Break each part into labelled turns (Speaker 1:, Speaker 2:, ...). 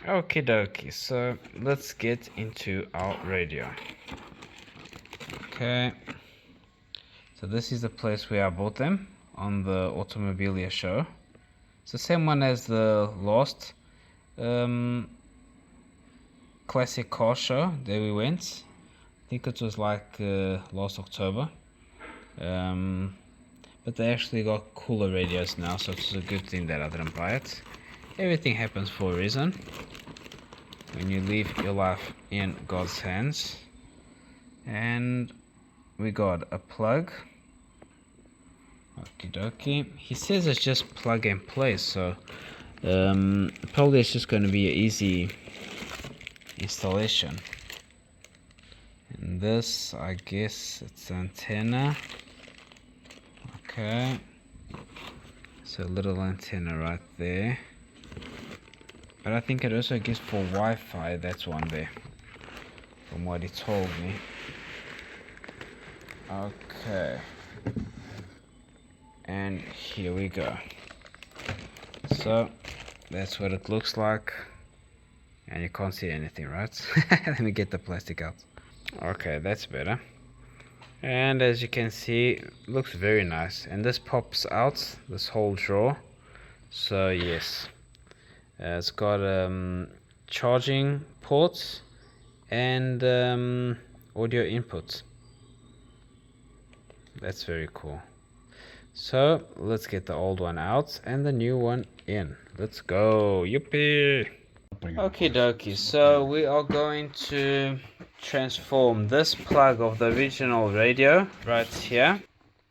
Speaker 1: Okie dokie, so let's get into our radio. Okay, so this is the place where I bought them on the Automobilia show. It's the same one as the last classic car show that we went. I think it was like last October. But they actually got cooler radios now, so it's a good thing that I didn't buy it. Everything happens for a reason. When you leave your life in God's hands. And we got a plug. Okie dokie. He says it's just plug and play, so probably it's just going to be an easy installation. And this, I guess it's antenna. Okay, so a little antenna right there. But I think it also gives for Wi-Fi. That's one there, from what he told me. Okay, and here we go. So that's what it looks like, and you can't see anything, right? Let me get the plastic out. Okay, that's better. And as you can see, it looks very nice, and this pops out, this whole drawer. So yes, it's got charging ports and audio inputs. That's very cool. So let's get the old one out and the new one in. Let's go. Yippee! Okie dokie, so we are going to transform this plug of the original radio right here,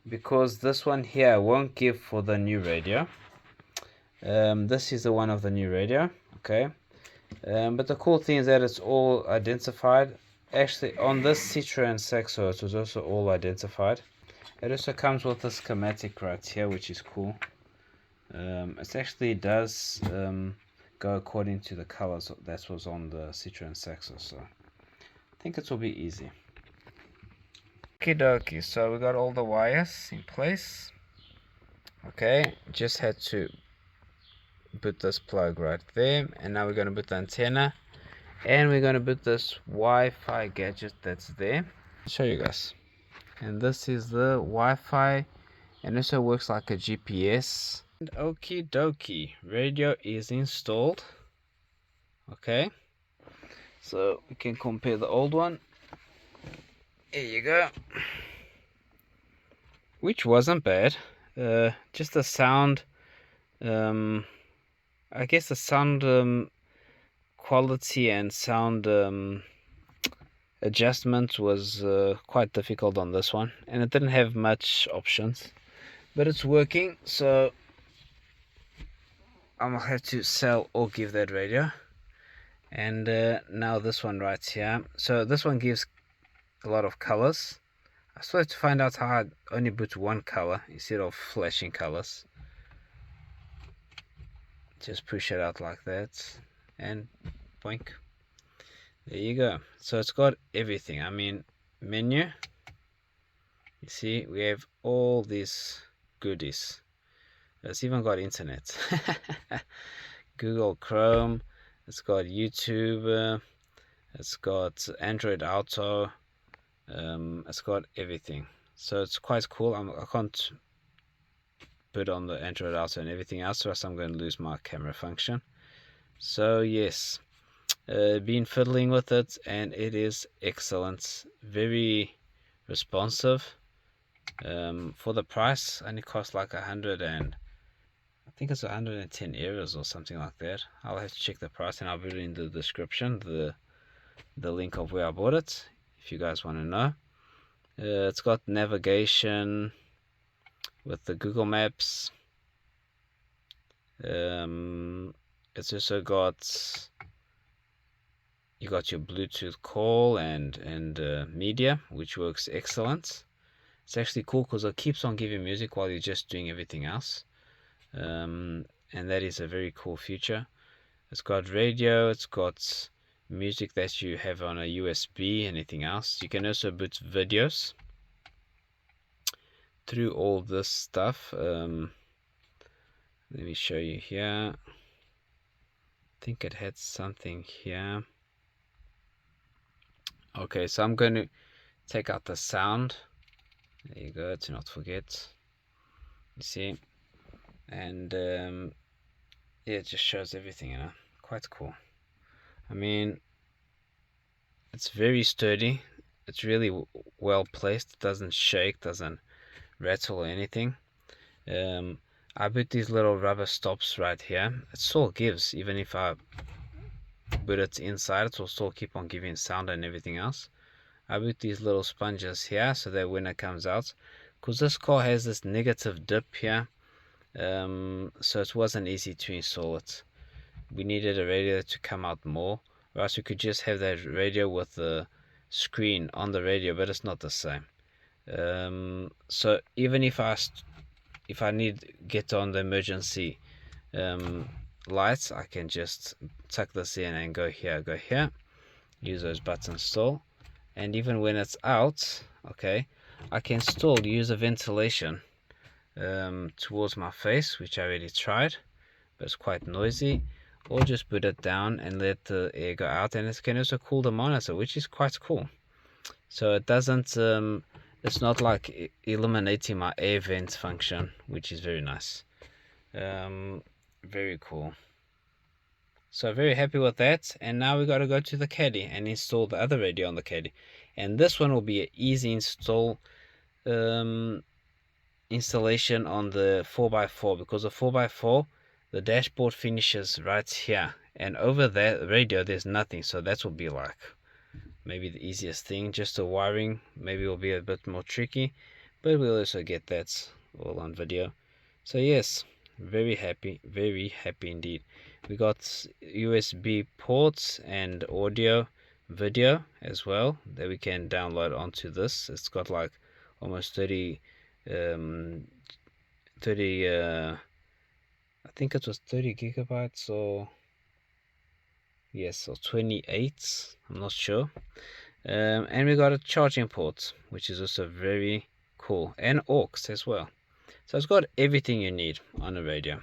Speaker 1: because this one here won't give for the new radio. This is the one of the new radio, okay. But the cool thing is that it's all identified. Actually, on this Citro and Saxo, it was also all identified. It also comes with a schematic right here, which is cool. It actually does go according to the colors that was on the Citro and Saxo, so I think it will be easy. Okie dokie, so we got all the wires in place. Okay, just had to put this plug right there, and now we're going to put the antenna, and we're going to put this Wi-Fi gadget that's there. I'll show you guys. And this is the Wi-Fi, and also works like a GPS. And okie dokie, radio is installed. Okay, so we can compare the old one. Here you go. Which wasn't bad. Just the sound, I guess the sound quality and sound adjustment was quite difficult on this one, and it didn't have much options, but it's working, so I'm gonna have to sell or give that radio. And now this one right here, so this one gives a lot of colors. I started to find out how I only put one color instead of flashing colors. Just push it out like that, and boink, there you go. So it's got everything. I mean, menu, you see we have all these goodies. It's even got internet. Google Chrome, it's got YouTube, it's got Android Auto, it's got everything. So it's quite cool. I can't put on the Android Auto and everything else, or else I'm going to lose my camera function. So yes, been fiddling with it, and it is excellent. Very responsive. For the price, only cost like 100 and I think it's 110 euros or something like that. I'll have to check the price, and I'll put it in the description, the link of where I bought it, if you guys want to know. It's got navigation with the Google Maps. It's also got, you got your Bluetooth call and media, which works excellent. It's actually cool because it keeps on giving music while you're just doing everything else. And that is a very cool feature. It's got radio, it's got music that you have on a USB, anything else. You can also put videos through all this stuff. Let me show you here. think it had something here. Okay, so I'm going to take out the sound. There you go, to not forget. You see, and yeah, it just shows everything, you know. Quite cool. I mean, it's very sturdy. It's really well placed. It doesn't shake, doesn't rattle or anything. I put these little rubber stops right here. It still gives, even if I put it inside, it will still keep on giving sound and everything else. I put these little sponges here so that when it comes out, because this car has this negative dip here, so it wasn't easy to install it. We needed a radio to come out more, or else we could just have that radio with the screen on the radio, but it's not the same. So even if I need get on the emergency lights, I can just tuck this in and go here, use those buttons still. And even when it's out, okay, I can still use a ventilation towards my face, which I already tried, but it's quite noisy. Or just put it down and let the air go out, and it can also cool the monitor, which is quite cool. So it doesn't it's not like eliminating my air vent function, which is very nice. Very cool. So very happy with that. And now we got to go to the Caddy and install the other radio on the Caddy, and this one will be an easy installation on the 4x4, because the 4x4, the dashboard finishes right here, and over that radio there's nothing. So that will be like maybe the easiest thing. Just the wiring maybe will be a bit more tricky, but we'll also get that all on video. So yes, very happy indeed. We got USB ports and audio video as well that we can download onto this. It's got like almost 30 I think it was 30 gigabytes, or yes, or 28, I'm not sure. And we got a charging port, which is also very cool, and aux as well. So it's got everything you need on a radio.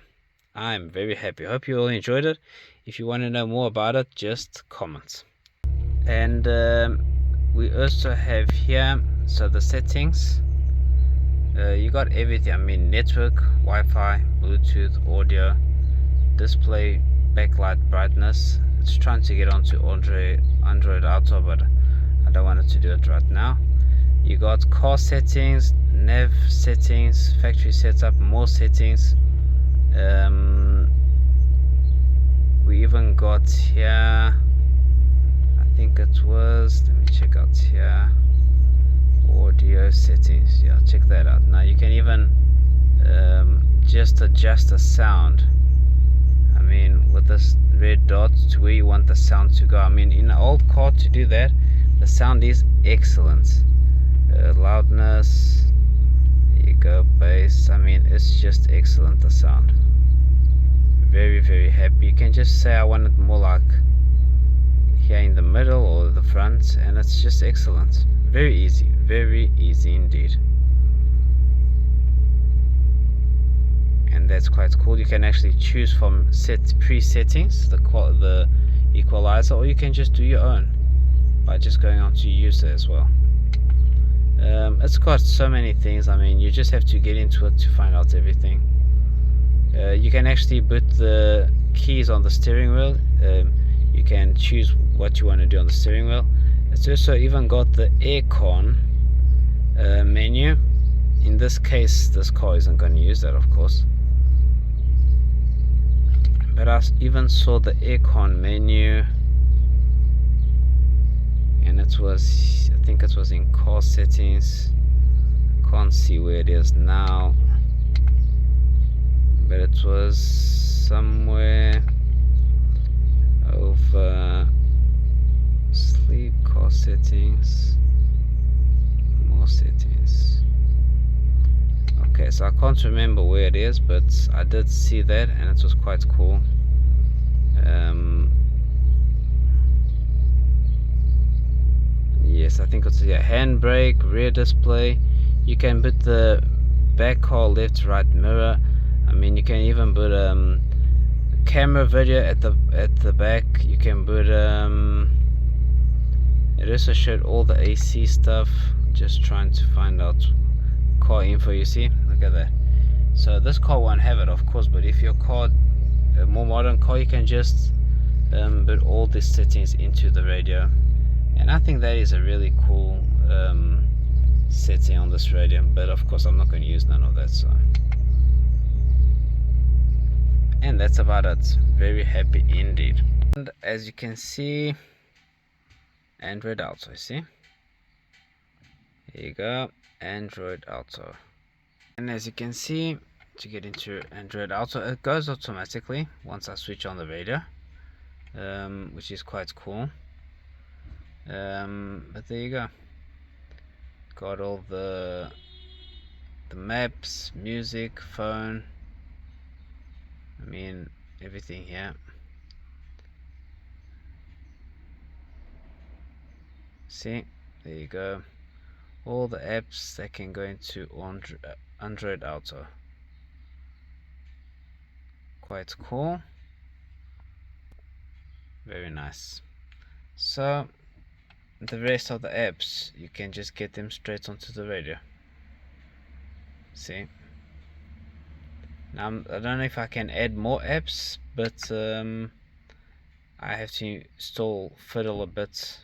Speaker 1: I'm very happy. Hope you all enjoyed it. If you want to know more about it, just comment. And we also have here, so the settings, you got everything. I mean, network, Wi-Fi, Bluetooth, audio, display, backlight brightness. It's trying to get onto Android Auto, but I don't want it to do it right now. You got car settings, nav settings, factory setup, more settings. We even got here, I think it was, let me check out here, audio settings. Yeah, check that out. Now you can even just adjust the sound, I mean, with this red dot, to where you want the sound to go. I mean, in an old car, to do that, the sound is excellent. Loudness, there you go, bass, I mean, it's just excellent, the sound. Very happy. You can just say I want it more like here in the middle or the front, and it's just excellent. Very easy indeed. And that's quite cool. You can actually choose from pre-settings, the equalizer, or you can just do your own by just going on to user as well. It's got so many things. I mean, you just have to get into it to find out everything. You can actually put the keys on the steering wheel. You can choose what you want to do on the steering wheel. It's also even got the aircon menu. In this case, this car isn't going to use that, of course, but I even saw the aircon menu, and it was, I think it was in car settings. Can't see where it is now, but it was somewhere over sleep, car settings, more settings. Okay, so I can't remember where it is, but I did see that, and it was quite cool. Yes, I think it's a handbrake, rear display. You can put the back car left, right mirror. I mean, you can even put camera video at the back. You can put it also showed all the AC stuff. Just trying to find out car info. You see, look at that. So this car won't have it, of course, but if your car, a more modern car, you can just put all these settings into the radio. And I think that is a really cool setting on this radio, but of course I'm not going to use none of that. So, and that's about it. Very happy indeed. And as you can see, Android Auto, see, here you go, Android Auto. And as you can see, to get into Android Auto, it goes automatically once I switch on the radio, which is quite cool. But there you go, got all the maps, music, phone, I mean everything here. See, there you go, all the apps that can go into Android Auto. Quite cool, very nice. So the rest of the apps, you can just get them straight onto the radio. See, now I don't know if I can add more apps, but I have to fiddle a bit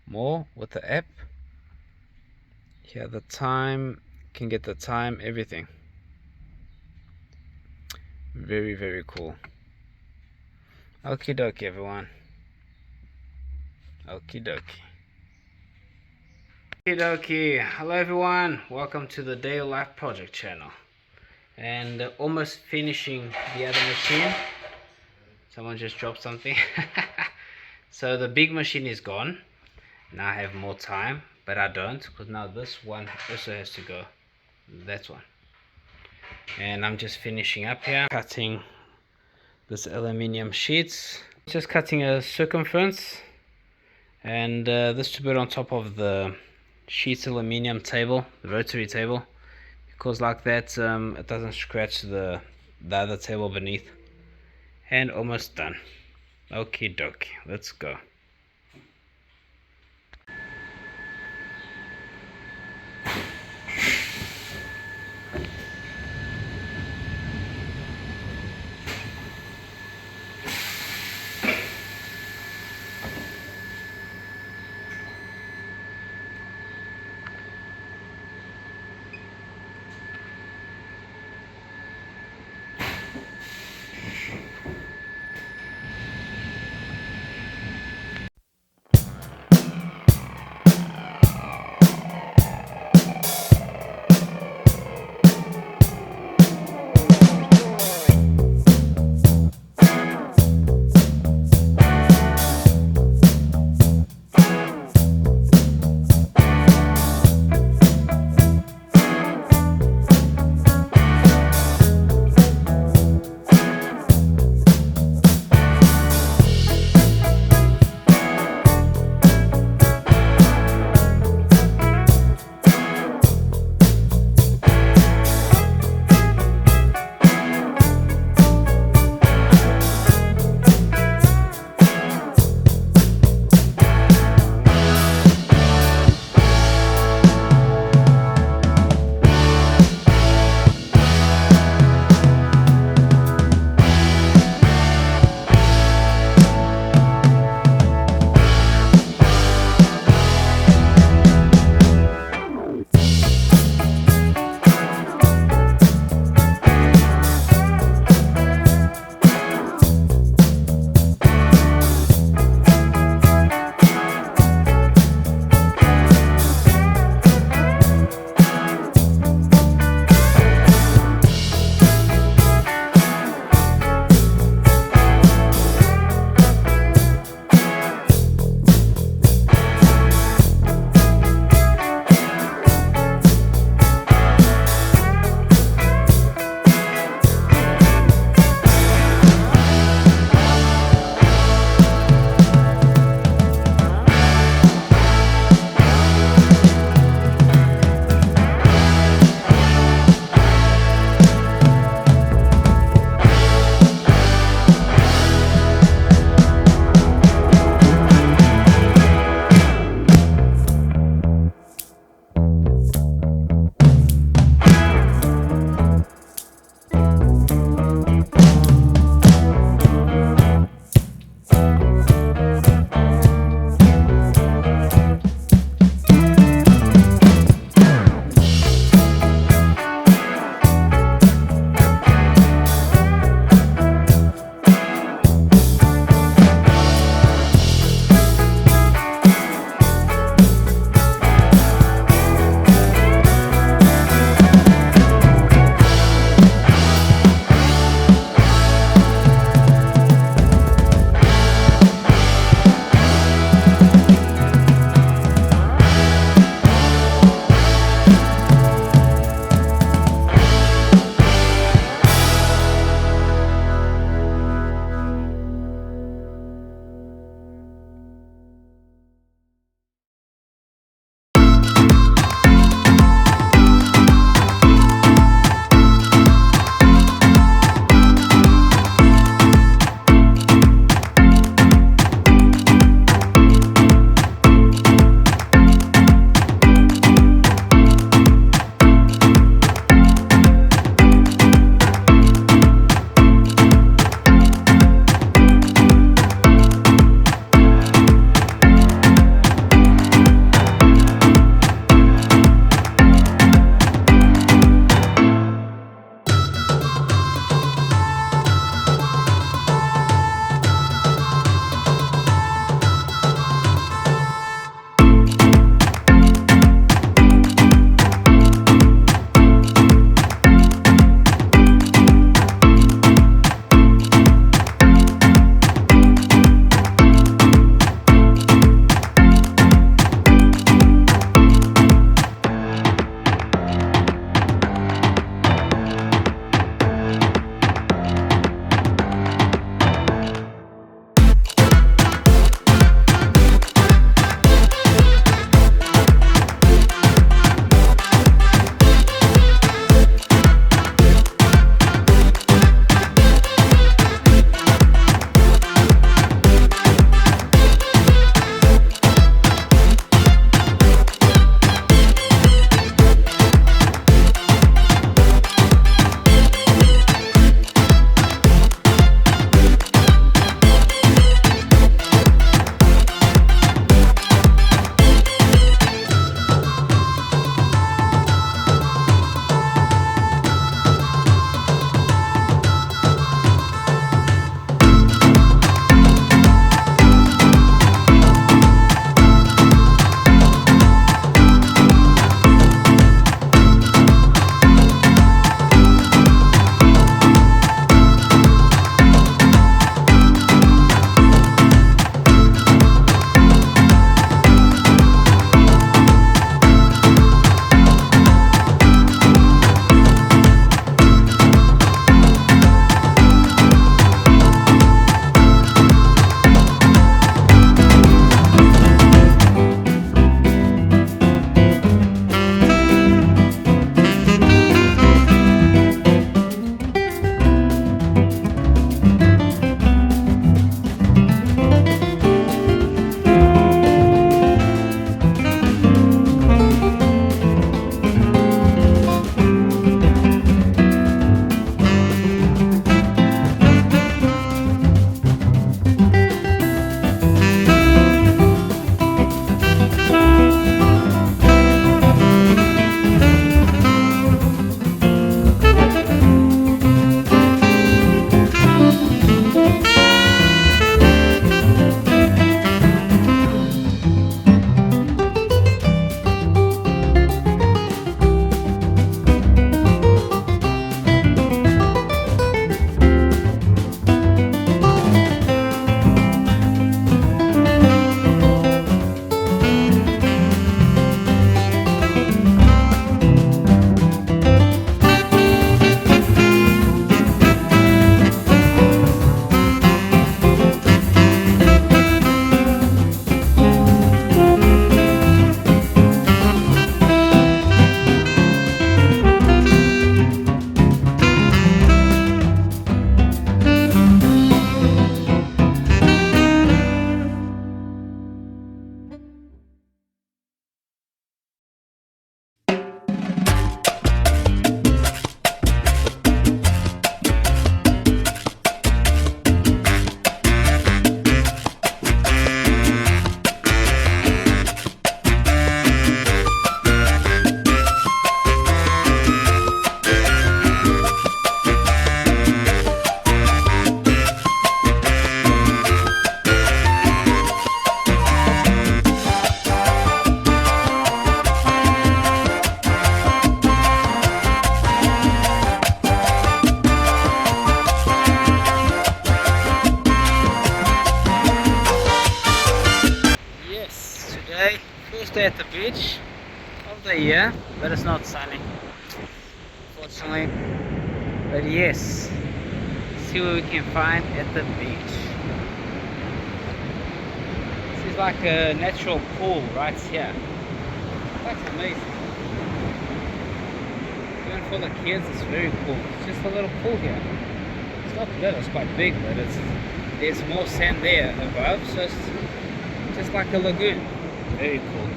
Speaker 1: more with the app. Here the time, can get the time, everything. Very, very cool. Okie dokie, everyone. Okie dokie. Okie dokie. Hello everyone, welcome to the Daily Life Project channel. And almost finishing the other machine. Someone just dropped something. So the big machine is gone. Now I have more time, but I don't, because now this one also has to go. That one. And I'm just finishing up here, cutting this aluminium sheets. Just cutting a circumference, and this to put on top of the sheets aluminium table, the rotary table, because like that it doesn't scratch the other table beneath. And almost done. Okie dokie, let's go. last day at the beach of the year, but it's not sunny, unfortunately. But yes, see what we can find at the beach. This is like a natural pool right here. That's amazing. Even for the kids, it's very cool. It's just a little pool here. It's not little, it's quite big, but there's more sand there above, so it's just like a lagoon. Very cool.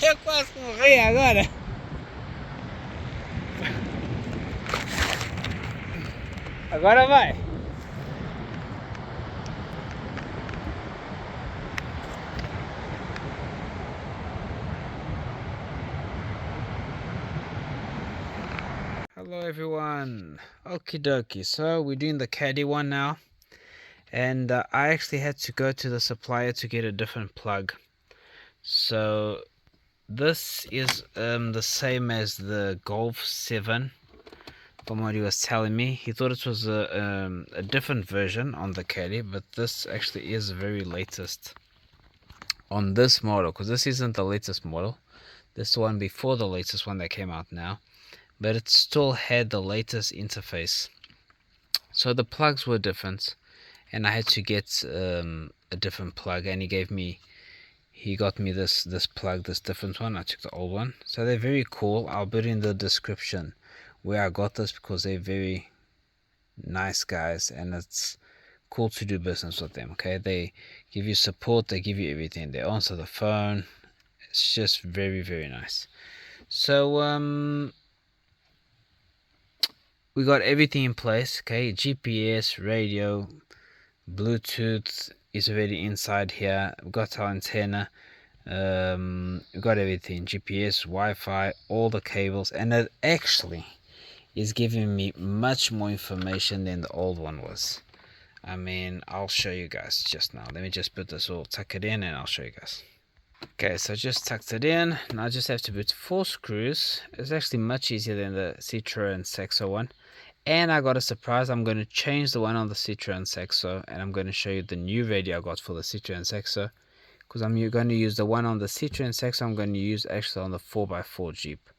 Speaker 1: Eu quase morri agora. Agora vai. Hello everyone. Okie dokie. So we're doing the Caddy one now. And I actually had to go to the supplier to get a different plug. So this is the same as the Golf 7. From what he was telling me, he thought it was a different version on the Caddy, but this actually is the very latest on this model, because this isn't the latest model. This is the one before the latest one that came out now, but it still had the latest interface. So the plugs were different, and I had to get a different plug, and he got me this plug, this different one. I took the old one. So they're very cool. I'll put in the description where I got this, because they're very nice guys and it's cool to do business with them. Okay, they give you support, they give you everything, they answer the phone. It's just very, very nice. So we got everything in place. Okay, GPS, radio, Bluetooth is already inside here. We've got our antenna, we've got everything, GPS, Wi-Fi, all the cables, and it actually is giving me much more information than the old one was. I mean, I'll show you guys just now. Let me just put this all, tuck it in, and I'll show you guys. Okay, so I just tucked it in. Now I just have to put 4 screws. It's actually much easier than the Citro and Saxo one. And I got a surprise. I'm going to change the one on the Citro and Saxo, and I'm going to show you the new radio I got for the Citro and Saxo. Because I'm going to use the one on the Citro and Saxo, I'm going to use actually on the 4x4 Jeep.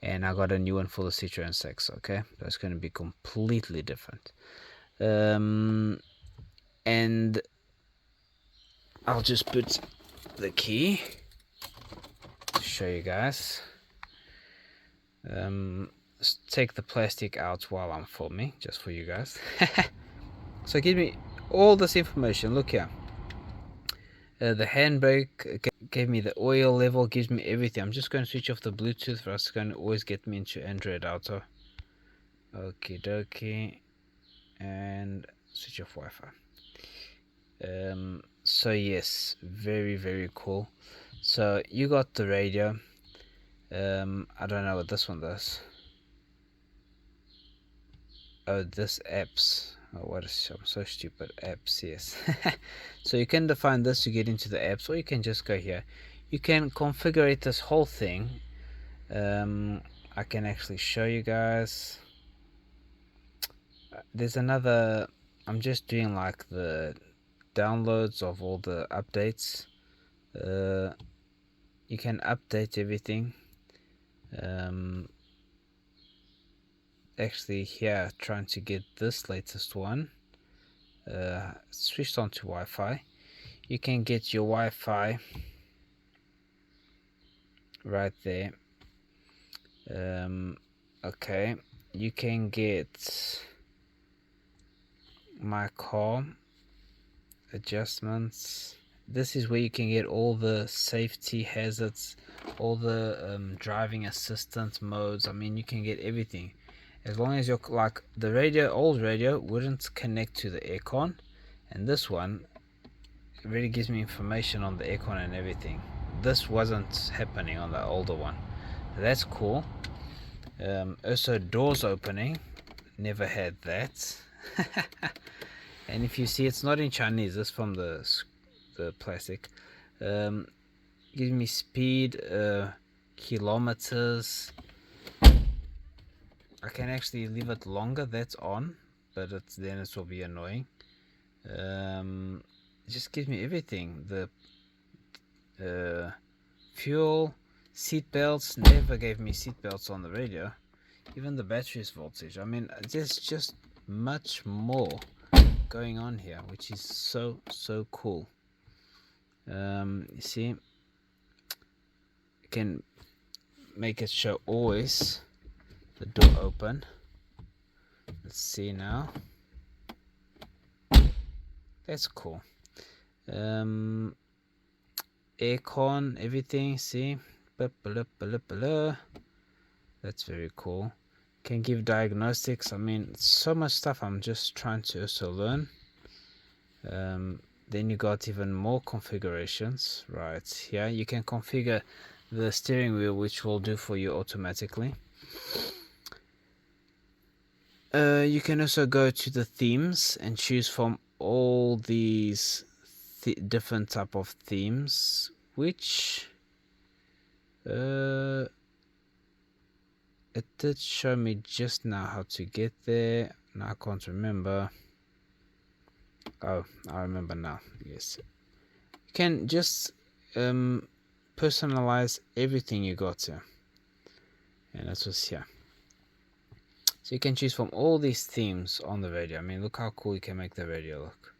Speaker 1: And I got a new one for the Citro and Saxo, okay? So it's going to be completely different. And I'll just put the key to show you guys. Let's take the plastic out while I'm filming, just for you guys. So give me all this information. Look here. The handbrake gave me the oil level, gives me everything. I'm just going to switch off the Bluetooth, for it's going to always get me into Android Auto. Okie dokie. And switch off Wi-Fi. So yes, very, very cool. So you got the radio. I don't know what this one does. Oh, this apps. Oh, what is, I'm so stupid. Apps, yes. So you can define this to get into the apps, or you can just go here. You can configure this whole thing. I can actually show you guys. There's another, I'm just doing like the downloads of all the updates. You can update everything. Actually here, trying to get this latest one, switched on to Wi-Fi. You can get your Wi-Fi right there. Okay, you can get my car adjustments. This is where you can get all the safety hazards, all the driving assistance modes. I mean, you can get everything. As long as you're like the radio, old radio wouldn't connect to the aircon, and this one really gives me information on the aircon and everything. This wasn't happening on the older one. That's cool. Also doors opening, never had that. And if you see, it's not in Chinese, it's from the plastic. Give me speed, kilometers. I can actually leave it longer, that's on, but then it will be annoying. It just gives me everything. The fuel, seat belts. Never gave me seat belts on the radio. Even the battery's voltage. I mean, there's just much more going on here, which is so cool. You see, you can make it show always the door open. Let's see now. That's cool. Aircon, everything. See, that's very cool. Can give diagnostics. I mean, so much stuff. I'm just trying to also learn. Then you got even more configurations right here. You can configure the steering wheel, which will do for you automatically. You can also go to the themes and choose from all these different type of themes, which it did show me just now how to get there. Now I can't remember. Oh, I remember now. Yes, you can just personalize everything you got here, and that's what's here. So you can choose from all these themes on the radio. I mean, look how cool you can make the radio look.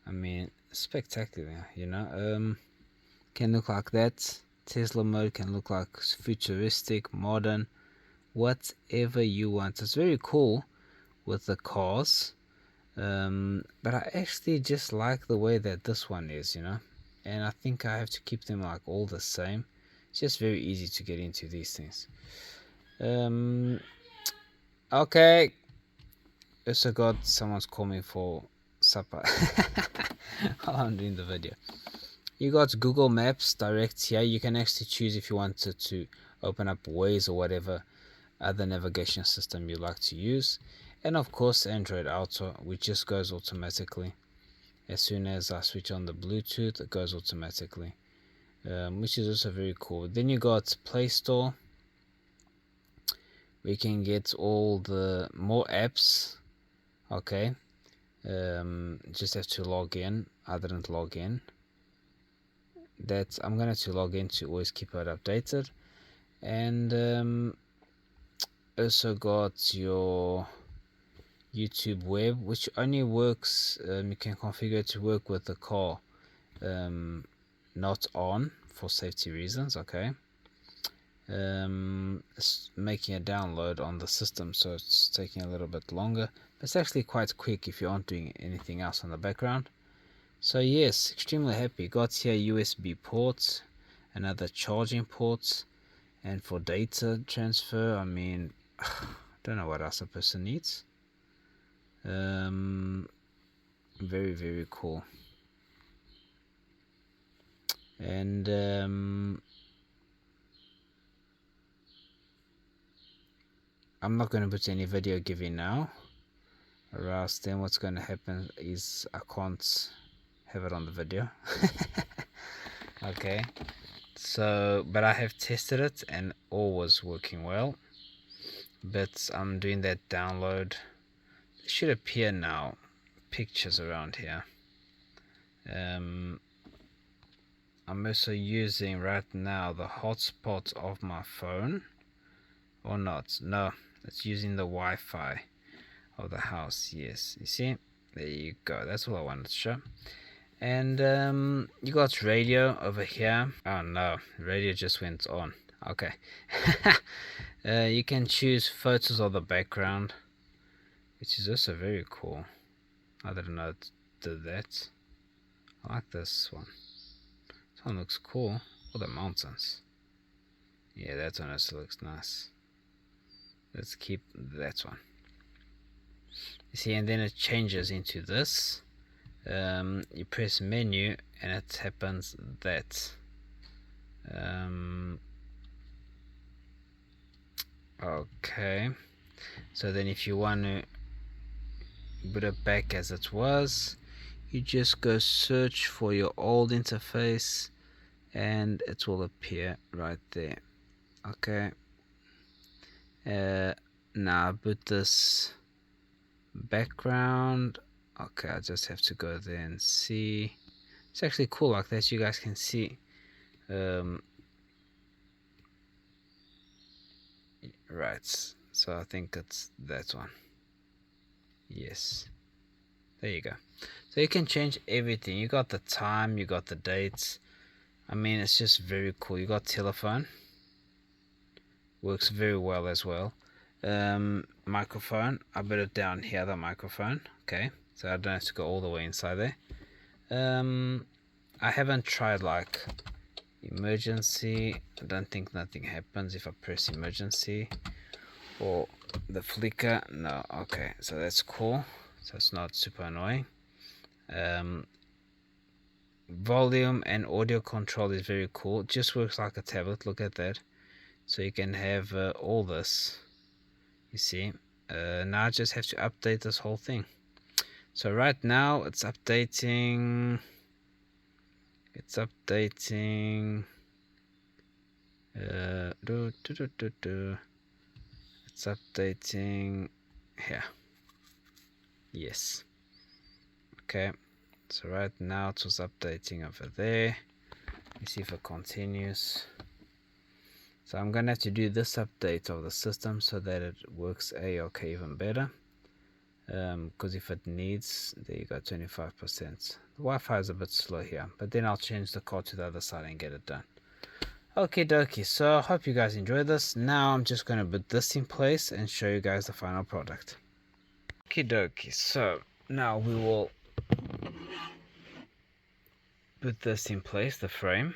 Speaker 1: I mean, spectacular, you know. Can look like that. Tesla mode can look like futuristic, modern, whatever you want. It's very cool with the cars. But I actually just like the way that this one is, you know. And I think I have to keep them like all the same. It's just very easy to get into these things. Okay. Also got someone's calling for supper while I'm doing the video. You got Google Maps direct here. You can actually choose if you wanted to open up Waze or whatever other navigation system you like to use. And of course Android Auto, which just goes automatically. As soon as I switch on the Bluetooth, it goes automatically, which is also very cool. Then you got Play Store. We can get all the more apps. Okay, just have to log in. I didn't log in. I'm gonna have to log in to always keep it updated. And also got your YouTube web, which only works, you can configure to work with the car not on for safety reasons. Okay, it's making a download on the system, so it's taking a little bit longer, but it's actually quite quick if you aren't doing anything else on the background. So yes, extremely happy. Got here USB ports, another charging ports, and for data transfer, I mean, don't know what else a person needs. Very cool. And I'm not going to put any video giving now, or else then what's going to happen is I can't have it on the video. Okay, so but I have tested it and all was working well, but I'm doing that download. It should appear now pictures around here. I'm also using right now the hotspot of my phone, or not. No, it's using the Wi-Fi of the house. Yes, you see, there you go. That's all I wanted to show. And you got radio over here. Oh no, radio just went on. Okay. You can choose photos of the background, which is also very cool. I didn't know it did that. I like this one. This one looks cool. All the mountains. Yeah, that one also looks nice. Let's keep that one. You see, and then it changes into this. You press menu and it happens that. Okay, so then if you want to put it back as it was, you just go search for your old interface and it will appear right there. Okay, now put this background. Okay, I just have to go there and see. It's actually cool like that. You guys can see. Right, so I think it's that one. Yes, there you go. So you can change everything. You got the time, you got the dates. I mean, it's just very cool. You got telephone, works very well as well. Microphone, I put it down here, the microphone. Okay, so I don't have to go all the way inside there. I haven't tried like emergency. I don't think nothing happens if I press emergency, or the flicker. No. Okay, so that's cool. So it's not super annoying. Volume and audio control is very cool. It just works like a tablet. Look at that. So you can have all this. You see, now I just have to update this whole thing. So right now it's updating. It's updating. It's updating here. Yes. Okay. So right now it was updating over there. Let me see if it continues. So I'm gonna have to do this update of the system so that it works okay even better. Because if it needs, there you go, 25%. The Wi-Fi is a bit slow here, but then I'll change the code to the other side and get it done. Okay dokie, so I hope you guys enjoyed this. Now I'm just going to put this in place and show you guys the final product. Okay dokie, so now we will put this in place, the frame,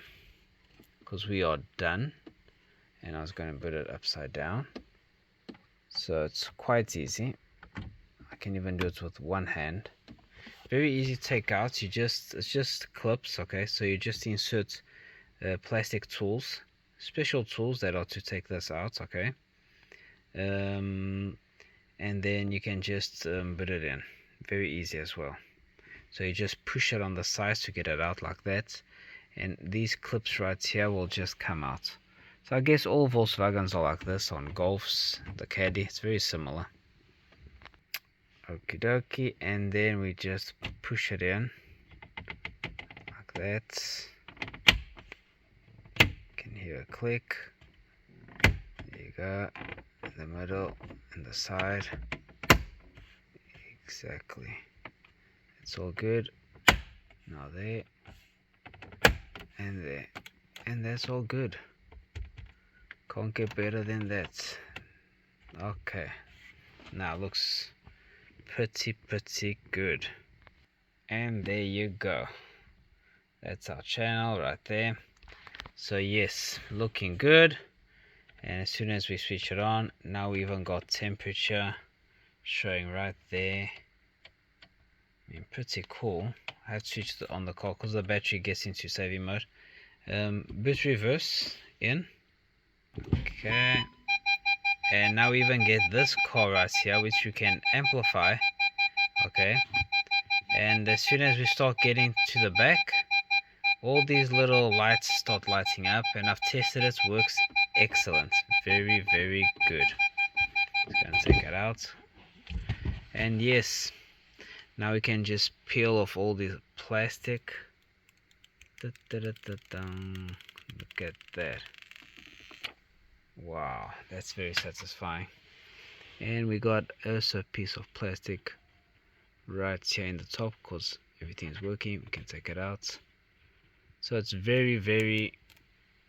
Speaker 1: because we are done. And I was going to put it upside down, so it's quite easy. I can even do it with one hand. Very easy to take out. It's just clips. Okay, so you just insert plastic tools, special tools that are to take this out. Okay, and then you can just put it in. Very easy as well. So you just push it on the sides to get it out like that, and these clips right here will just come out. So I guess all Volkswagens are like this, on Golfs, the Caddy. It's very similar. Okie dokie, and then we just push it in like that. You can hear a click. There you go. In the middle and the side. Exactly. It's all good. Now there and there, and that's all good. Can't get better than that. Okay, now looks pretty good. And there you go. That's our channel right there. So yes, looking good. And as soon as we switch it on, now we even got temperature showing right there. I mean, pretty cool. I have to switch it on the car because the battery gets into saving mode. Boot reverse in. Okay, and now we even get this car right here, which you can amplify. Okay, and as soon as we start getting to the back, all these little lights start lighting up, and I've tested it, works excellent. Very good. Just gonna take it out, and yes, now we can just peel off all this plastic. Look at that. Wow, that's very satisfying. And we got also a piece of plastic right here in the top because everything is working. We can take it out. So it's very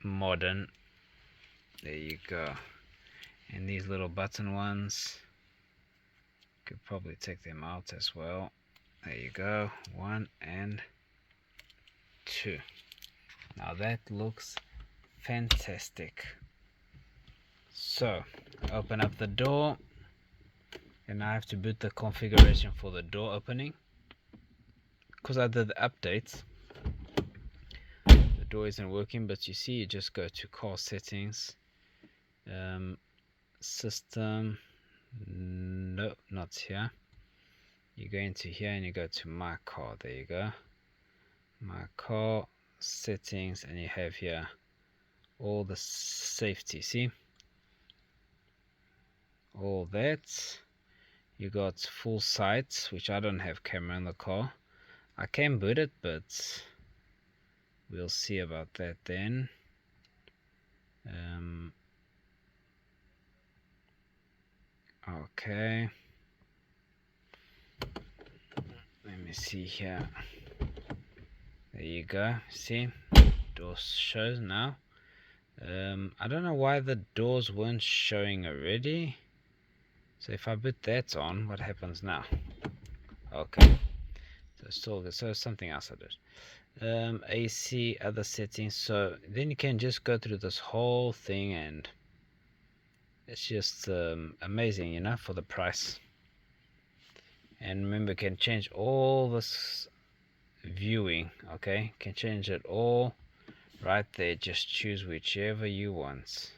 Speaker 1: modern. There you go. And these little button ones, could probably take them out as well. There you go, 1 and 2. Now that looks fantastic. So open up the door, and I have to boot the configuration for the door opening because I did the updates. The door isn't working, but you see, you just go to car settings, system, no, not here. You go into here and you go to my car. There you go, my car, settings, and you have here all the safety. See, all that. You got full sight, which I don't have camera in the car. I can boot it, but we'll see about that then. Okay, let me see here. There you go. See, door shows now. I don't know why the doors weren't showing already. So if I put that on, what happens now? Okay, so still good. So something else I did. AC, other settings. So then you can just go through this whole thing, and it's just amazing, you know, for the price. And remember, you can change all this viewing. Okay, can change it all right there. Just choose whichever you want.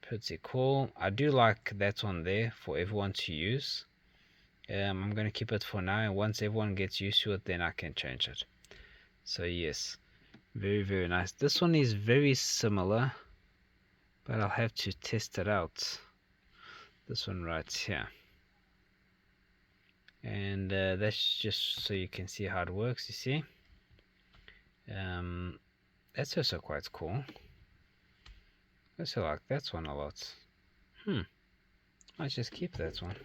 Speaker 1: Pretty cool. I do like that one there for everyone to use. I'm going to keep it for now, and once everyone gets used to it, then I can change it. So yes, very, very nice. This one is very similar, but I'll have to test it out. This one right here. And that's just so you can see how it works, you see. That's also quite cool. I also like that one a lot. I'll just keep that one.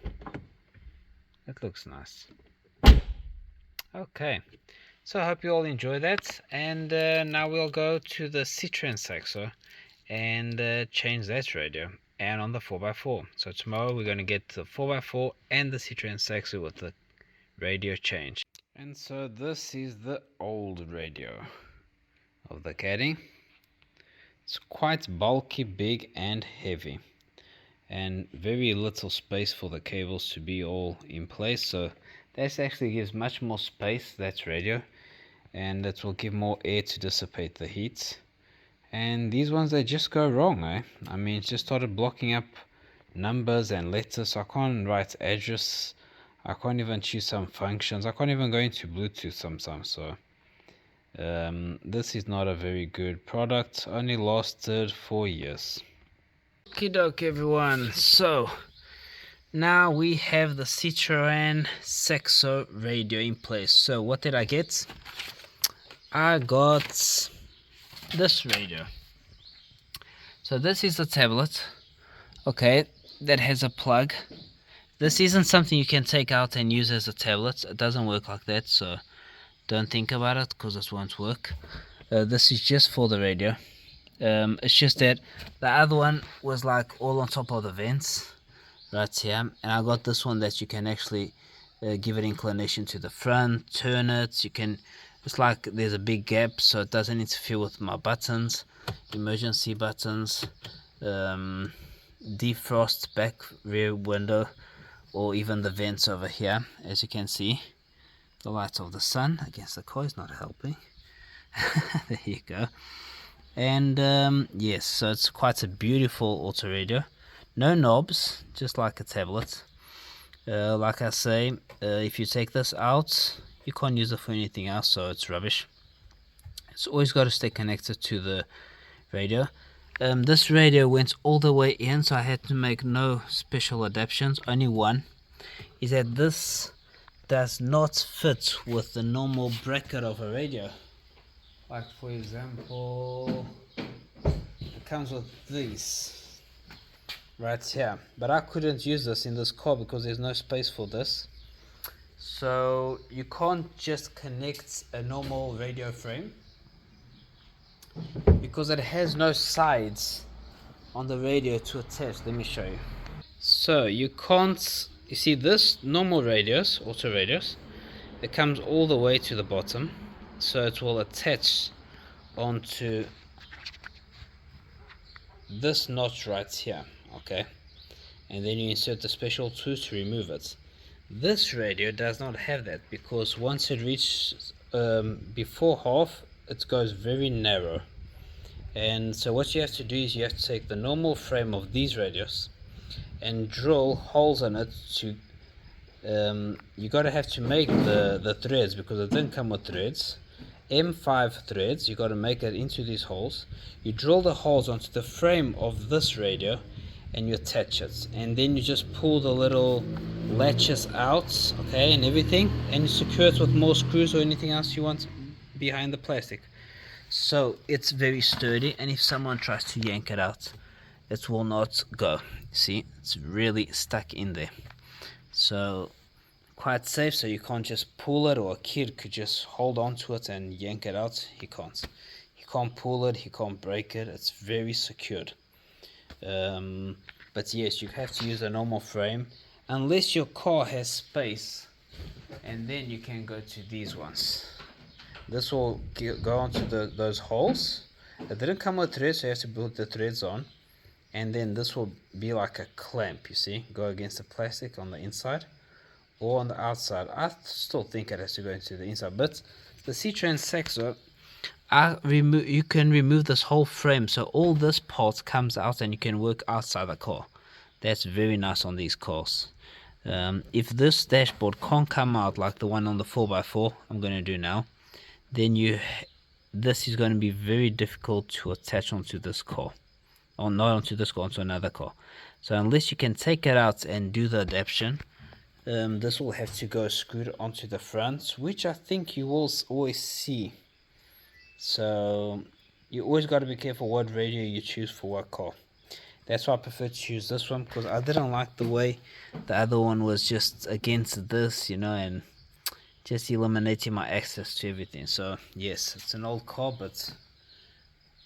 Speaker 1: That looks nice. Okay, so I hope you all enjoy that, and now we'll go to the Citro and Saxo and change that radio, and on the 4x4. So tomorrow we're going to get the 4x4 and the Citro and Saxo with the radio change. And so this is the old radio of the Caddy. It's quite bulky, big and heavy, and very little space for the cables to be all in place. So this actually gives much more space, that radio, and that will give more air to dissipate the heat. And these ones, they just go wrong, eh? I mean, it just started blocking up numbers and letters, so I can't write address, I can't even choose some functions, I can't even go into Bluetooth sometimes. So this is not a very good product. Only lasted 4 years. Okie doke, everyone. So now we have the Citro Saxo radio in place. So what did I get? I got this radio. So this is a tablet, okay, that has a plug. This isn't something you can take out and use as a tablet. It doesn't work like that, so don't think about it, because this won't work. This is just for the radio. It's just that the other one was like all on top of the vents right here, and I got this one that you can actually give it inclination to the front, turn it. You can, it's like there's a big gap, so it doesn't interfere with my buttons, emergency buttons, defrost back rear window, or even the vents over here. As you can see, the light of the sun against the car is not helping. There you go. And yes, so it's quite a beautiful auto radio. No knobs, just like a tablet. Like I say, if you take this out, you can't use it for anything else, so it's rubbish. It's always got to stay connected to the radio. This radio went all the way in, so I had to make no special adaptations. Only one is that this does not fit with the normal bracket of a radio. Like, for example, it comes with these right here, but I couldn't use this in this car because there's no space for this. So you can't just connect a normal radio frame because it has no sides on the radio to attach. Let me show you. So you can't, you see this normal radios, auto radios, it comes all the way to the bottom, so it will attach onto this notch right here, okay, and then you insert the special tool to remove it. This radio does not have that, because once it reaches before half, it goes very narrow. And so what you have to do is you have to take the normal frame of these radios and drill holes in it to you gotta have to make the threads, because it didn't come with threads. M5 threads. You got to make it into these holes. You drill the holes onto the frame of this radio and you attach it, and then you just pull the little latches out, okay, and everything, and you secure it with more screws or anything else you want behind the plastic. So it's very sturdy, and if someone tries to yank it out, it will not go. See, it's really stuck in there. So quite safe, so you can't just pull it, or a kid could just hold on to it and yank it out. He can't. He can't pull it, he can't break it. It's very secured. But yes, you have to use a normal frame unless your car has space, and then you can go to these ones. This will go onto those holes. It didn't come with threads, so you have to put the threads on, and then this will be like a clamp, you see, go against the plastic on the inside or on the outside. I still think it has to go into the inside, but the Citro and Saxo, you can remove this whole frame, so all this part comes out and you can work outside the car. That's very nice on these cars. If this dashboard can't come out like the one on the 4x4 I'm going to do now, then this is going to be very difficult to attach onto this car, or not onto this car, onto another car. So unless you can take it out and do the adaptation, this will have to go screwed onto the front, which I think you will always see. So you always got to be careful what radio you choose for what car. That's why I prefer to choose this one, because I didn't like the way the other one was just against this, you know, and just eliminating my access to everything. So yes, it's an old car, but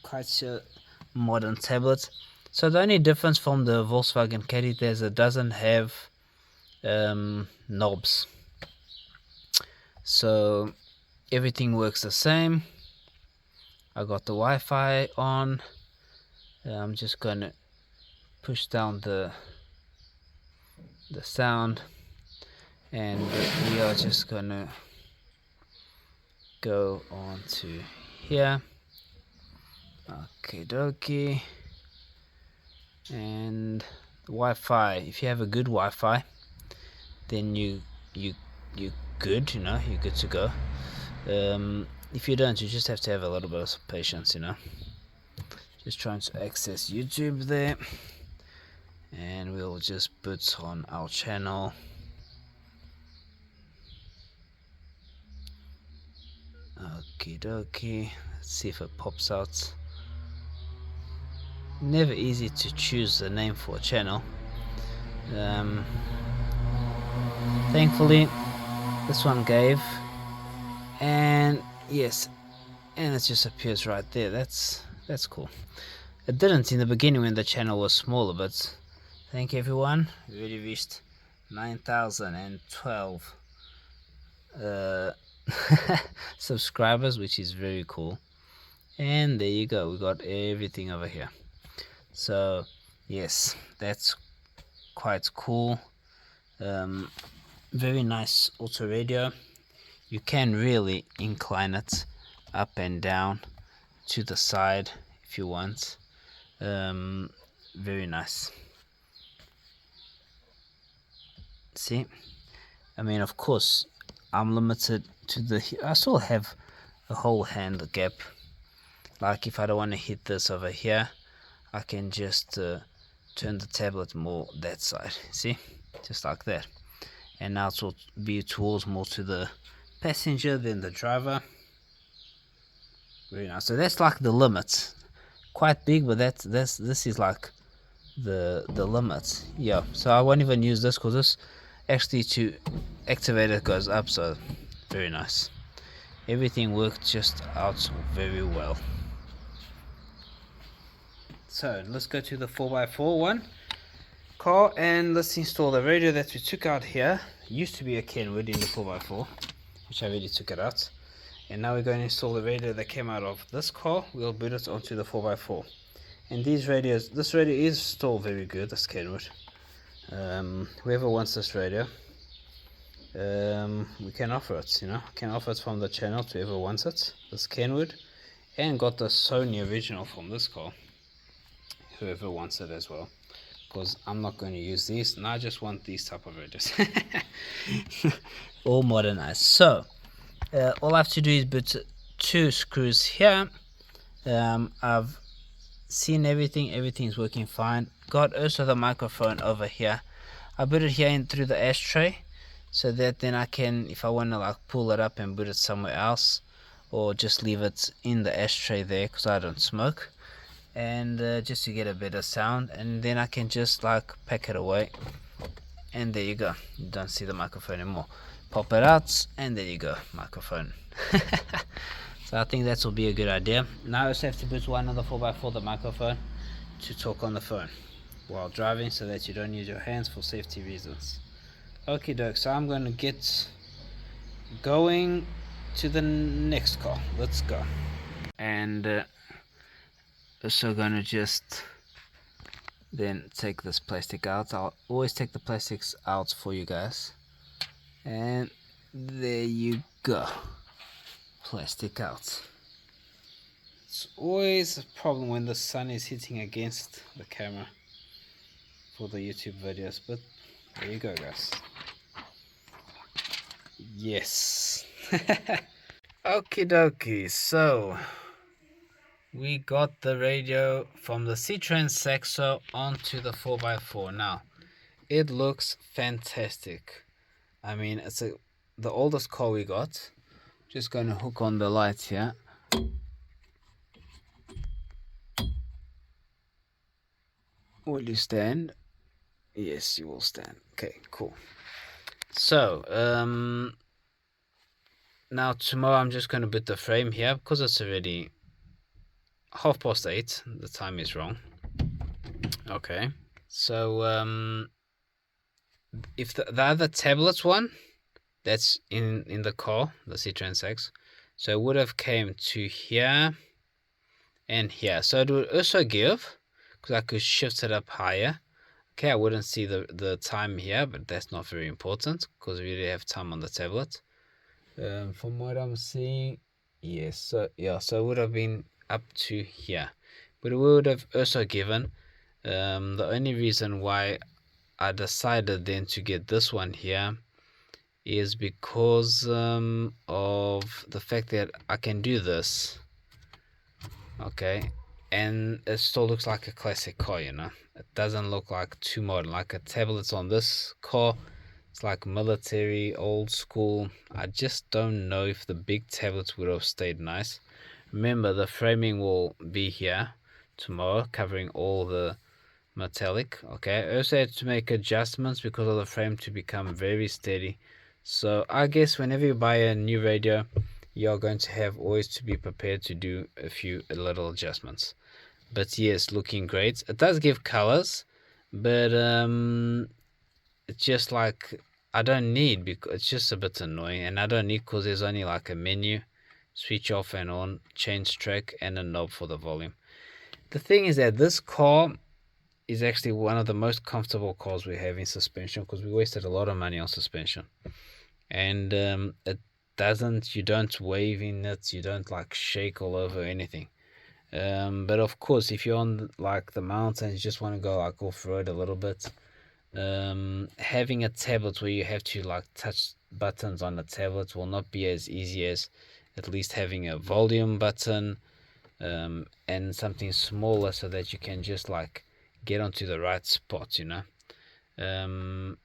Speaker 1: quite a modern tablet. So the only difference from the Volkswagen Caddy is it doesn't have knobs. So everything works the same. I got the Wi-Fi on. I'm just gonna push down the sound, and we are just gonna go on to here. Okay dokie. And the Wi-Fi, if you have a good Wi-Fi, then you're good, you know, you're good to go. If you don't, you just have to have a little bit of patience, you know. Just trying to access YouTube there, and we'll just put on our channel. Okie dokie. Let's see if it pops out. Never easy to choose the name for a channel. Thankfully this one gave, and yes, and it just appears right there. That's cool. It didn't in the beginning when the channel was smaller, but thank you everyone. We already reached 9,012 subscribers, which is very cool. And there you go, we got everything over here. So yes, that's quite cool. Very nice auto radio. You can really incline it up and down to the side if you want. Very nice. See, I mean, of course I'm limited to I still have a whole hand gap. Like if I don't want to hit this over here, I can just turn the tablet more that side, see, just like that, and now it will be towards more to the passenger than the driver. Very nice. So that's like the limit. Quite big, but this is like the limit. Yeah, so I won't even use this because this actually, to activate it, goes up. So very nice. Everything worked just out very well. So let's go to the 4x4 one car, and let's install the radio that we took out here. It used to be a Kenwood in the 4x4, which I already took it out, and now we're going to install the radio that came out of this car. We'll boot it onto the 4x4. And these radios, this radio is still very good, this Kenwood. Whoever wants this radio, we can offer it, you know, can offer it from the channel to whoever wants it, this Kenwood, and got the Sony original from this car, whoever wants it as well, because I'm not going to use these, and I just want these type of radios. All modernized. So all I have to do is 2 screws here. I've seen everything's working fine. Got also the microphone over here. I put it here in through the ashtray, so that then I can, if I want to like pull it up and put it somewhere else, or just leave it in the ashtray there because I don't smoke, and just to get a better sound, and then I can just like pack it away, and there you go. You don't see the microphone anymore. Pop it out, and there you go, microphone. So I think that will be a good idea. Now I just have to put one on the 4x4, the microphone, to talk on the phone while driving, so that you don't use your hands for safety reasons. Okay, doke, so I'm going to get going to the next car. Let's go. And also going to just then take this plastic out. I'll always take the plastics out for you guys. And there you go. Plastic out. It's always a problem when the sun is hitting against the camera for the YouTube videos, but there you go, guys. Yes. Okie dokie, so we got the radio from the Citro and Saxo onto the 4x4. Now it looks fantastic. I mean, it's the oldest car we got. Just going to hook on the lights here. Will you stand? Yes, you will stand. Okay, cool. So now tomorrow I'm just going to put the frame here because it's already 8:30. The time is wrong. Okay, so if the other tablet one that's in the car, the Citro Sax, so it would have came to here and here, so it would also give, because I could shift it up higher. Okay, I wouldn't see the time here, but that's not very important because we already have time on the tablet. From what I'm seeing, yes, so yeah, so it would have been up to here, but it would have also given. The only reason why I decided then to get this one here is because of the fact that I can do this. Okay, and it still looks like a classic car, you know. It doesn't look like too modern, like a tablet's on this car. It's like military, old school. I just don't know if the big tablets would have stayed nice. Remember, the framing will be here tomorrow, covering all the metallic. Okay, I also had to make adjustments because of the frame to become very steady. So I guess whenever you buy a new radio, you're going to have always to be prepared to do a little adjustments. But yes, looking great. It does give colors, but it's just like I don't need, because it's just a bit annoying, and I don't need because there's only like a menu, switch off and on, change track, and a knob for the volume. The thing is that this car is actually one of the most comfortable cars we have in suspension, because we wasted a lot of money on suspension, and it doesn't, you don't wave in it, you don't like shake all over anything. But of course, if you're on like the mountains, you just want to go like off road a little bit, having a tablet where you have to like touch buttons on the tablet will not be as easy as at least having a volume button, and something smaller so that you can just like get onto the right spot, you know. The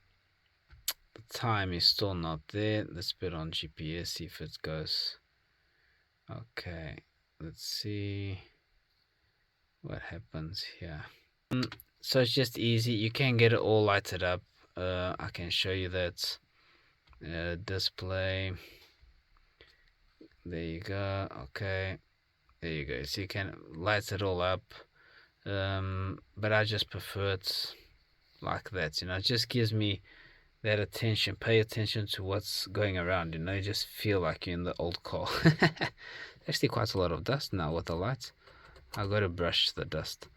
Speaker 1: time is still not there. Let's put on GPS, see if it goes. Okay, let's see what happens here. So it's just easy, you can get it all lighted up. I can show you that. Display, there you go. Okay, there you go, so you can light it all up. But I just prefer it like that, you know. It just gives me that attention, pay attention to what's going around, you know. You just feel like you're in the old car. Actually quite a lot of dust now with the lights. I gotta brush the dust.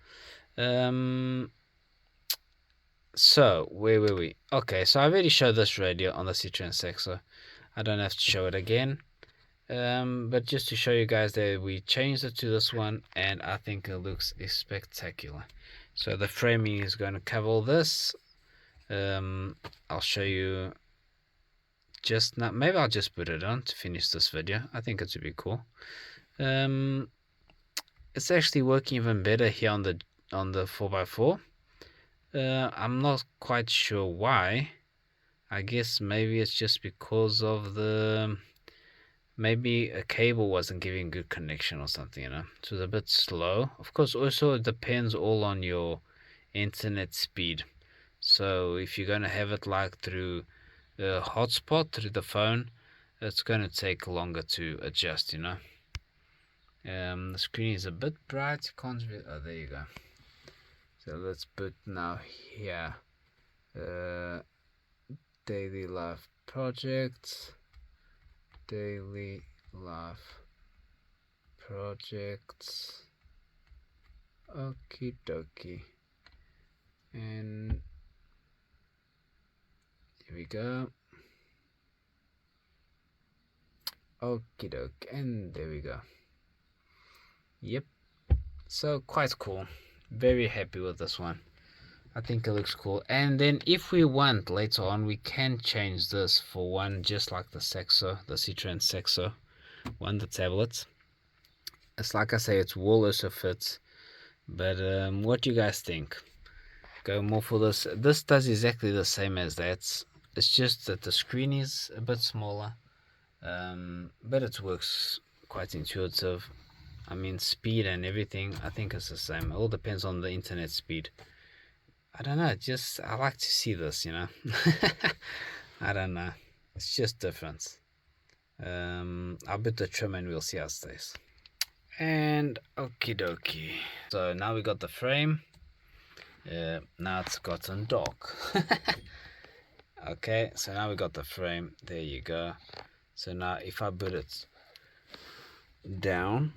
Speaker 1: So where were we? Okay, so I already showed this radio on the Citro Saxo. I don't have to show it again. But just to show you guys that we changed it to this one, and I think it looks spectacular. So the framing is going to cover all this. I'll show you just now. Maybe I'll just put it on to finish this video. I think it would be cool. It's actually working even better here on the 4x4. I'm not quite sure why. I guess maybe it's just because of maybe a cable wasn't giving good connection or something, you know. It was a bit slow. Of course, also it depends all on your internet speed. So if you're gonna have it like through a hotspot through the phone, it's gonna take longer to adjust, you know. The screen is a bit bright. Can't really, oh, there you go. So let's put now here daily life projects, daily life projects. Okie dokie. And here we go. Okie doke. And there we go. Yep. So quite cool. Very happy with this one. I think it looks cool. And then if we want later on, we can change this for one just like the Saxo, the Citro and Saxo one, the tablets. It's like I say, it's will also fits. But what do you guys think? Go more for this. This does exactly the same as that. It's just that the screen is a bit smaller. But it works quite intuitive. I mean, speed and everything, I think it's the same. It all depends on the internet speed. I don't know, just I like to see this, you know. I don't know, it's just different. I'll put the trim and we'll see how it stays. And okie dokie, so now we got the frame. Now it's gotten dark. Okay, so now we got the frame. There you go. So now if I put it down,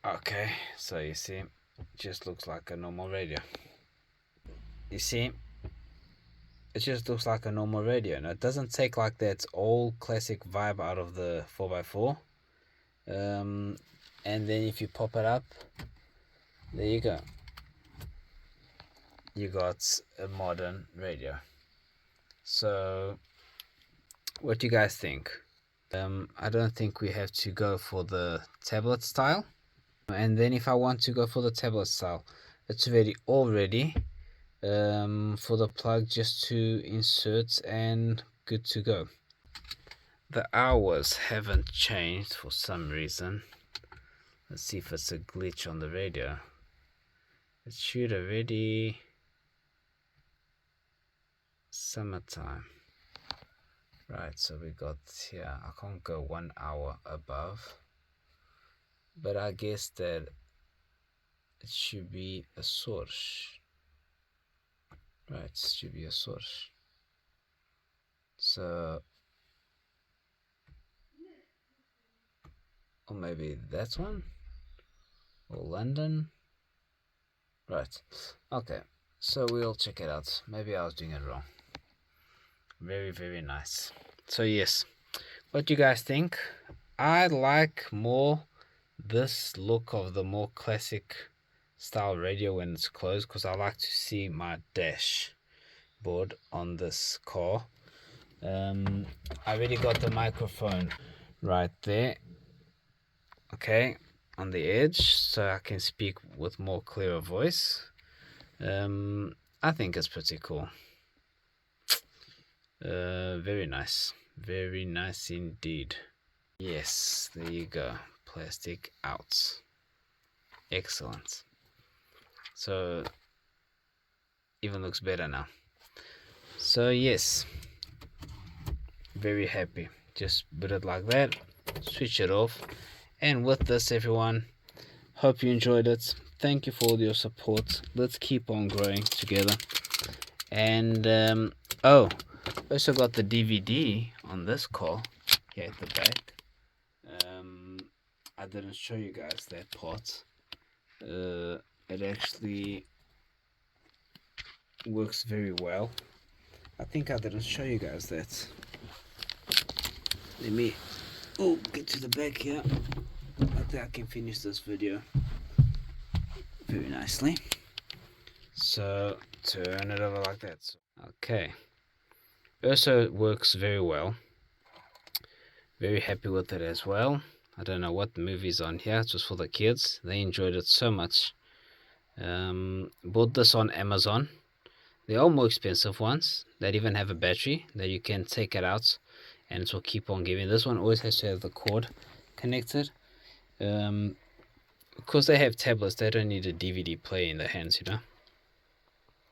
Speaker 1: okay, so you see, it just looks like a normal radio. You see, it just looks like a normal radio. Now it doesn't take like that old classic vibe out of the 4x4. And then if you pop it up, there you go. You got a modern radio. So what do you guys think? I don't think we have to go for the tablet style. And then if I want to go for the tablet style, it's already for the plug just to insert and good to go. The hours haven't changed for some reason. Let's see if it's a glitch on the radio. It should already summertime. Right, so we got here, I can't go 1 hour above, but I guess that it should be a source. Right, it should be a source. So, or maybe that one, or London. Right, okay, so we'll check it out. Maybe I was doing it wrong. Very, very nice. So yes, what do you guys think? I like more this look of the more classic style radio when it's closed, because I like to see my dashboard on this car. I already got the microphone right there, okay, on the edge, so I can speak with more clearer voice. I think it's pretty cool. Very nice indeed. Yes, there you go, plastic out. Excellent. So even looks better now. So yes, very happy. Just put it like that, switch it off, and with this, everyone, hope you enjoyed it. Thank you for all your support. Let's keep on growing together. And oh, also got the DVD on this car here at the back. I didn't show you guys that part. It actually works very well. I think I didn't show you guys that. Let me get to the back here. I think I can finish this video very nicely. So turn it over like that. Okay, Also works very well. Very happy with it as well. I don't know what the movie's on here. It was for the kids. They enjoyed it so much. Bought this on Amazon. There are more expensive ones that even have a battery that you can take it out and it will keep on giving. This one always has to have the cord connected. Because they have tablets, they don't need a DVD player in their hands, you know.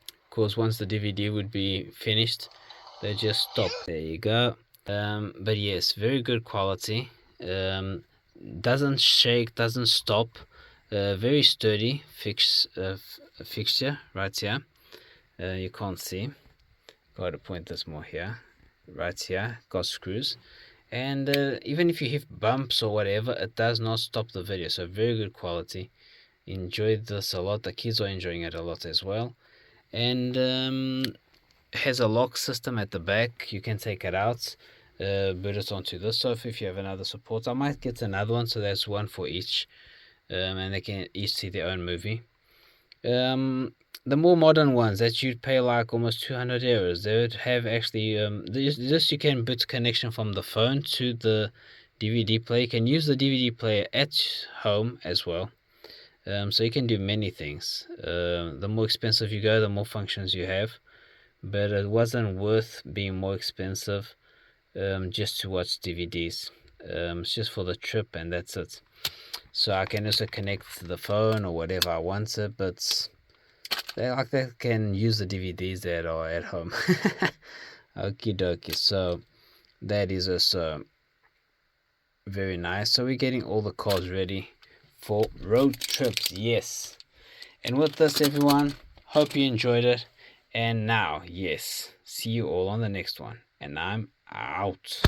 Speaker 1: Of course, once the DVD would be finished, they just stop. There you go. But yes, very good quality. Doesn't shake, doesn't stop. Very sturdy fixture right here. You can't see. Gotta point this more here. Right here, got screws. And even if you hit bumps or whatever, it does not stop the video. So very good quality. Enjoyed this a lot. The kids are enjoying it a lot as well. And has a lock system at the back. You can take it out, put it onto this sofa if you have another support. I might get another one, so that's one for each, and they can each see their own movie. The more modern ones that you'd pay like almost 200 euros, they would have actually this you can put connection from the phone to the DVD player. You can use the DVD player at home as well. So you can do many things. The more expensive you go, the more functions you have. But it wasn't worth being more expensive just to watch DVDs. It's just for the trip and that's it. So I can also connect to the phone or whatever I wanted, but they can use the DVDs that are at home. Okie dokie. So that is also very nice. So we're getting all the cars ready for road trips. Yes. And with this, everyone, hope you enjoyed it. And now, yes, see you all on the next one. And I'm out.